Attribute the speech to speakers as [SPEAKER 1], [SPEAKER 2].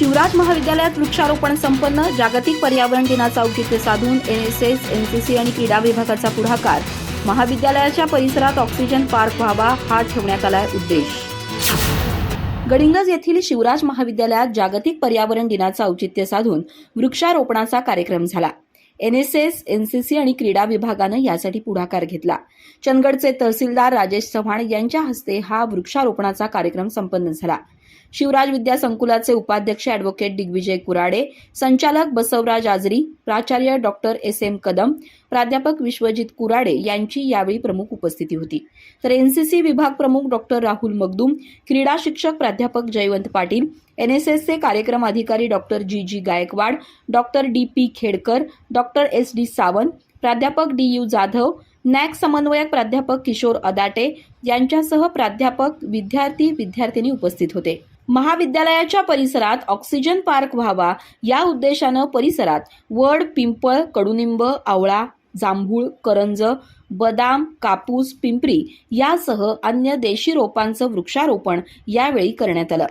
[SPEAKER 1] शिवराज महाविद्यालयात वृक्षारोपण संपन्न. जागतिक पर्यावरण दिनाचं औचित्य साधून एनएसएस, एनसीसी आणि क्रीडा विभागाचा पुढाकार. महाविद्यालयाच्या परिसरात ऑक्सिजन पार्क व्हावा हा ठेवण्यात आलाय उद्देश. गडिंग्लज येथील शिवराज महाविद्यालयात जागतिक पर्यावरण दिनाचं औचित्य साधून वृक्षारोपणाचा कार्यक्रम झाला. एनएसएस, एनसीसी आणि क्रीडा विभागानं यासाठी पुढाकार घेतला. चंदगडचे तहसीलदार राजेश चव्हाण यांच्या हस्ते हा वृक्षारोपणाचा कार्यक्रम संपन्न झाला. शिवराज विद्या संकुलाचे उपाध्यक्ष ॲडव्होकेट दिग्विजय कुराडे, संचालक बसवराज आजरी, प्राचार्य डॉक्टर एस.एम. कदम, प्राध्यापक विश्वजित कुराडे यांची यावेळी प्रमुख उपस्थिती होती. तर एनसीसी विभाग प्रमुख डॉक्टर राहुल मगदूम, क्रीडा शिक्षक प्राध्यापक जयवंत पाटील, एनएसएसचे कार्यक्रम अधिकारी doctor G Gaikwad, doctor D P. Khedkar, doctor S D. Sawant, प्राध्यापक डी.यू. जाधव, नॅक समन्वयक प्राध्यापक किशोर अदाटे यांच्यासह प्राध्यापक, विद्यार्थी उपस्थित होते. महाविद्यालयाच्या परिसरात ऑक्सिजन पार्क व्हावा या उद्देशानं परिसरात वड, पिंपळ, कडुनिंब, आवळा, जांभूळ, करंज, बदाम, कापूस, पिंपरी यासह अन्य देशी रोपांचं वृक्षारोपण यावेळी करण्यात आलं.